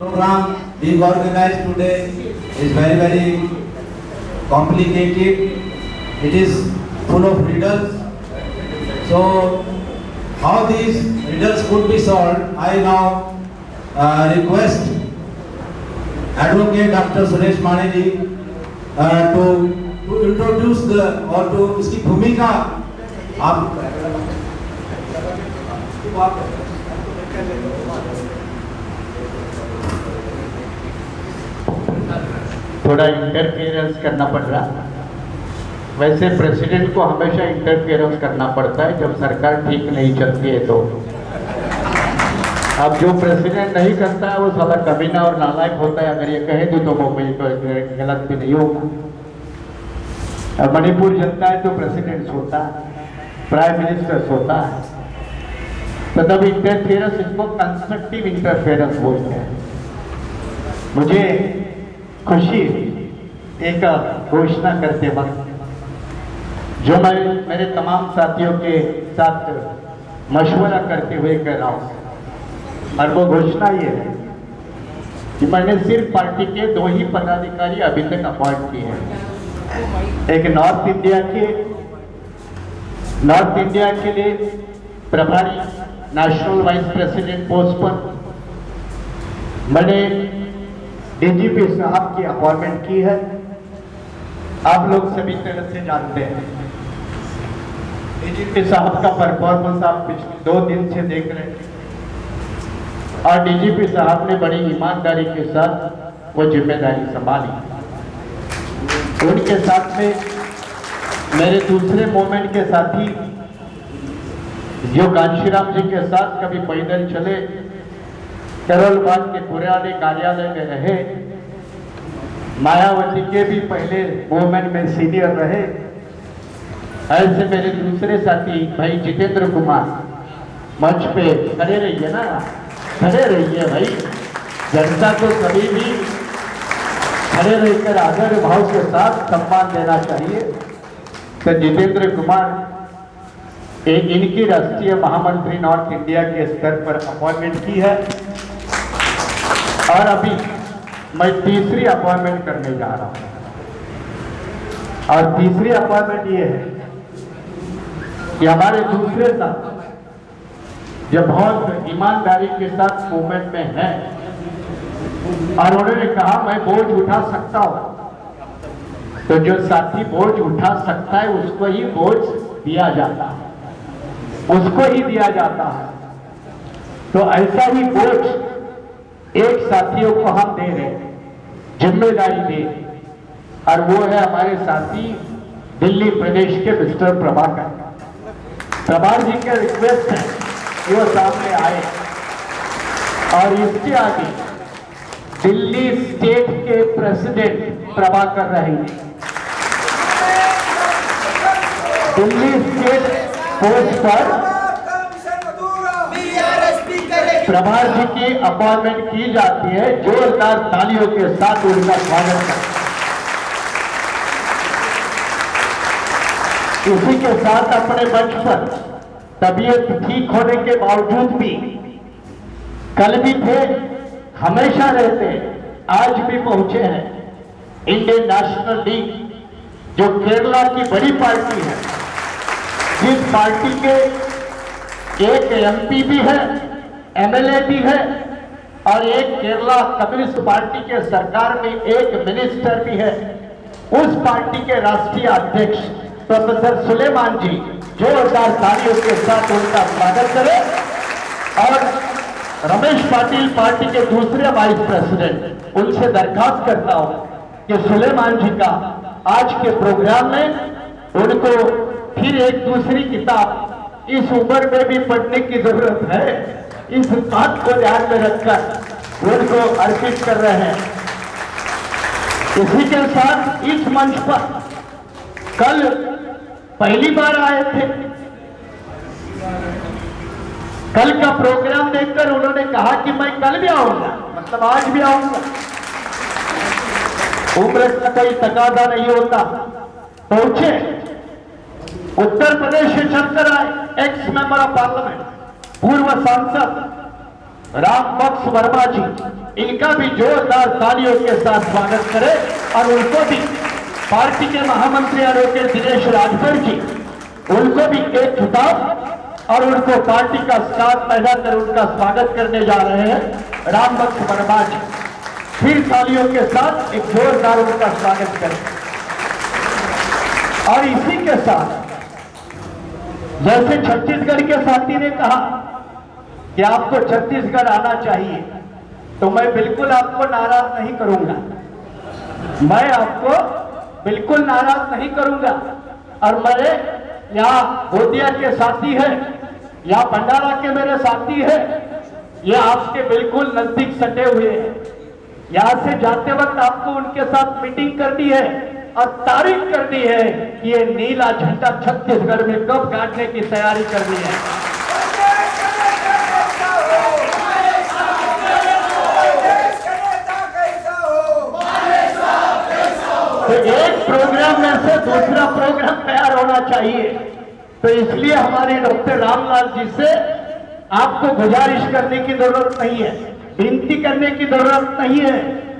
Program being organized today is very complicated. It is full of riddles. So how these riddles could be solved, I now request Advocate Dr. Suresh Maneji to introduce or to उसकी भूमिका आप थोड़ा interference करना पड़ रहा। वैसे president को हमेशा इंटरफेरेंस करना पड़ता है जब सरकार ठीक नहीं चलती है तो। अब जो प्रेसिडेंट नहीं करता है वो साला कमीना और नालायक होता है। अगर ये कहे तो मुंबई को गलत भी नहीं होगा। अब मणिपुर जनता है तो प्रेसिडेंट होता है, प्राइम मिनिस्टर होता है, तो तब इंटरफेरेंस इसको कंस्ट्रक्टिव इंटरफेरेंस बोलते हैं। मुझे खुशी एक घोषणा करते वक्त जो मैं मेरे तमाम साथियों के साथ मशवरा करते हुए कह रहा हूँ, और वो घोषणा ये है कि मैंने सिर्फ पार्टी के 2 ही पदाधिकारी अभी तक अपॉइंट किए हैं। एक नॉर्थ इंडिया के लिए प्रभारी नेशनल वाइस प्रेसिडेंट पोस्ट पर मैंने डीजीपी साहब की अपॉइंटमेंट की है। आप लोग सभी तरह से जानते हैं डीजीपी साहब का परफॉर्मेंस आप पिछले 2 दिन से देख रहे हैं, और डीजीपी साहब ने बड़ी ईमानदारी के साथ वो जिम्मेदारी संभाली। उनके साथ में मेरे दूसरे मूवमेंट के साथी जो कांशीराम जी के साथ कभी पैदल चले, करोल बाग के पुराने कार्यालय में रहे, मायावती के भी पहले मूवमेंट में सीनियर रहे, ऐसे मेरे दूसरे साथी भाई जितेंद्र कुमार मंच पे खड़े रहिए ना, खड़े रहिए भाई। जनता को कभी भी खड़े रहकर आदर भाव के साथ सम्मान देना चाहिए। तो जितेंद्र कुमार इनकी राष्ट्रीय महामंत्री नॉर्थ इंडिया के स्तर पर अपॉइंटमेंट की है, और अभी मैं तीसरी अपॉइंटमेंट करने जा रहा हूं। और तीसरी अपॉइंटमेंट ये है कि हमारे दूसरे साथ जो बहुत ईमानदारी के साथ मूवमेंट में है, और उन्होंने कहा मैं बोझ उठा सकता हूं, तो जो साथी बोझ उठा सकता है उसको ही बोझ दिया जाता है, उसको ही दिया जाता है। तो ऐसा ही बोझ एक साथियों को हम दे रहे हैं, जिम्मेदारी दे, और वो है हमारे साथी दिल्ली प्रदेश के मिस्टर प्रभाकर। प्रभाकर जी के रिक्वेस्ट है कि वो सामने आए, और इसके आगे दिल्ली स्टेट के प्रेसिडेंट प्रभाकर रहेंगे। दिल्ली स्टेट पोस्ट पर प्रभाकर जी की अपॉइंटमेंट की जाती है। जोरदार तालियों के साथ उनका स्वागत करें। इसी के साथ अपने मंच पर तबीयत ठीक होने के बावजूद भी, कल भी थे, हमेशा रहते, आज भी पहुंचे हैं, इंडियन नेशनल लीग जो केरला की बड़ी पार्टी है, जिस पार्टी के एक एमपी भी है, एमएलए भी है, और एक केरला कम्युनिस्ट पार्टी के सरकार में एक मिनिस्टर भी है, उस पार्टी के राष्ट्रीय अध्यक्ष प्रोफेसर सुलेमान जी, जोरदार तालियों के साथ उनका स्वागत करें। और रमेश पाटिल पार्टी के दूसरे वाइस प्रेसिडेंट, उनसे दरखास्त करता हूं कि सुलेमान जी का आज के प्रोग्राम में उनको फिर एक दूसरी किताब इस उम्र में भी पढ़ने की जरूरत है, इस बात को ध्यान में रखकर उनको अर्पित कर रहे हैं। इसी के साथ इस मंच पर कल पहली बार आए थे, कल का प्रोग्राम देखकर उन्होंने कहा कि मैं कल भी आऊंगा, मतलब आज भी आऊंगा। उम्र का कोई तकादा नहीं होता। पहुंचे, उत्तर प्रदेश से चलकर आए एक्स मेंबर ऑफ पार्लियामेंट, पूर्व सांसद राम बख्श वर्मा जी, इनका भी जोरदार तालियों के साथ स्वागत करें और उनको भी पार्टी के महामंत्री एडवोकेट दिनेश राजभर जी, उनको भी एक खिताब और उनको पार्टी का स्टार पैदा कर उनका स्वागत करने जा रहे हैं रामबख्श वर्मा जी। फिर तालियों के साथ एक जोरदार उनका स्वागत करें। और इसी के साथ जैसे छत्तीसगढ़ के साथी ने कहा कि आपको छत्तीसगढ़ आना चाहिए, तो मैं बिल्कुल आपको नाराज नहीं करूंगा, मैं आपको बिल्कुल नाराज नहीं करूंगा। और मेरे यहाँ गोदिया के साथी है, यहाँ भंडारा के मेरे साथी है, ये आपके बिल्कुल नजदीक सटे हुए हैं। यहाँ से जाते वक्त आपको उनके साथ मीटिंग करनी है और तारीफ करनी है कि ये नीला झंडा छत्तीसगढ़ में कब गाड़ने की तैयारी करनी है। तो एक प्रोग्राम में से दूसरा प्रोग्राम तैयार होना चाहिए। तो इसलिए हमारे डॉक्टर रामलाल जी से आपको गुजारिश करने की जरूरत नहीं है, विनती करने की जरूरत नहीं है।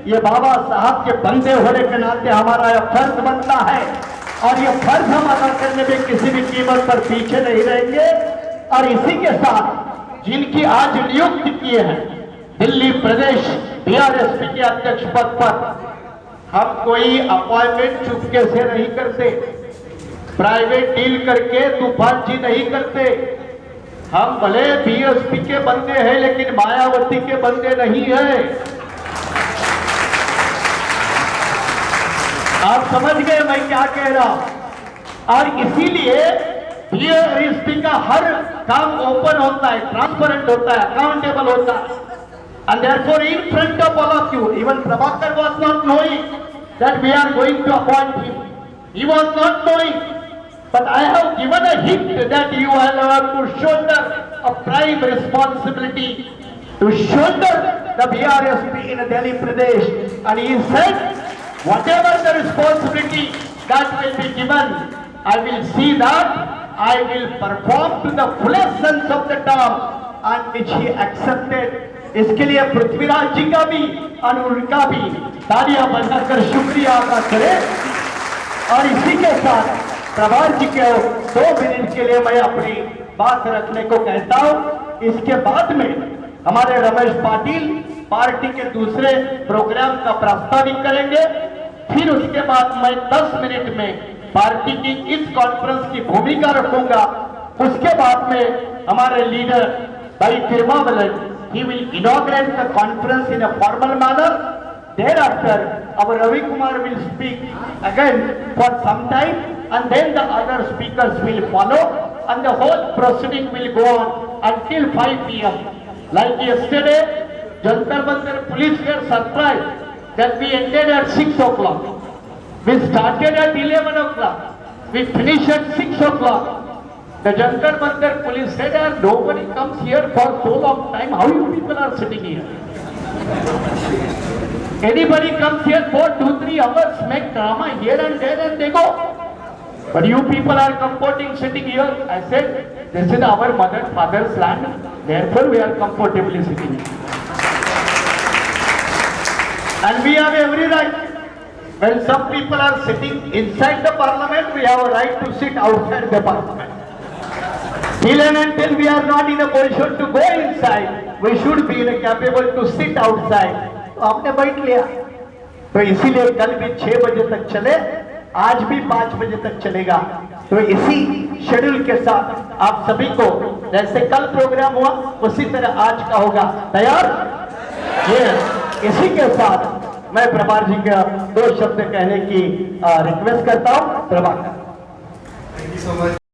ये बाबा साहब के बंदे होने के नाते हमारा यह फर्ज बनता है और ये फर्ज हम अदा करने में किसी भी कीमत पर पीछे नहीं रहेंगे। और इसी के साथ जिनकी आज नियुक्ति किए हैं दिल्ली प्रदेश बीआरएसपी के अध्यक्ष पद पर, हम कोई अपॉइंटमेंट चुपके से नहीं करते, प्राइवेट डील करके तूफानजी नहीं करते। हम भले बीएसपी के बंदे हैं लेकिन मायावती के बंदे नहीं है। आप समझ गए मैं क्या कह रहा हूं। और इसीलिए बीएसपी का हर काम ओपन होता है, ट्रांसपेरेंट होता है, अकाउंटेबल होता है। And therefore, in front of all of you, even Prabhakar was not knowing that we are going to appoint him. He was not knowing. But I have given a hint that you will have to shoulder a prime responsibility to shoulder the BRSP in Delhi Pradesh. And he said, whatever the responsibility that will be given, I will see that I will perform to the fullest sense of the term, and which he accepted. इसके लिए पृथ्वीराज जी का भी और उनका भी तालियां बजाकर शुक्रिया अदा करें। और इसी के साथ प्रभार जी के 2 मिनट के लिए मैं अपनी बात रखने को कहता हूं। इसके बाद में हमारे रमेश पाटिल पार्टी के दूसरे प्रोग्राम का प्रस्तावित करेंगे। फिर उसके बाद मैं 10 मिनट में पार्टी की इस कॉन्फ्रेंस की भूमिका रखूंगा। उसके बाद में हमारे लीडर भाई फिरमावलन, he will inaugurate the conference in a formal manner. Thereafter, our Ravi Kumar will speak again for some time, and then the other speakers will follow, and the whole proceeding will go on until 5 p.m. Like yesterday, Jantar Mandir police were surprised that we ended at 6 o'clock. We started at 11 o'clock. We finished at 6 o'clock. The Jantar Mandir police said, nobody comes here for so long time. How you people are sitting here? Anybody comes here for 2-3 hours, make drama here and there, and they go. But you people are comforting sitting here. I said, this is our mother father's land. Therefore, we are comfortably sitting here. And we have every right. When some people are sitting inside the parliament, we have a right to sit outside the parliament. Till and until we are not in a position to go inside, we should be capable to sit outside. तो आपने बैठ लिया, तो इसीलिए कल भी 6 बजे तक चले, आज भी 5 बजे तक चलेगा। तो इसी शेड्यूल के साथ आप सभी को जैसे कल प्रोग्राम हुआ उसी तरह आज का होगा। तैयार? ये इसी के साथ मैं प्रभार जी का 2 शब्द कहने की रिक्वेस्ट करता हूँ। प्रभाकर।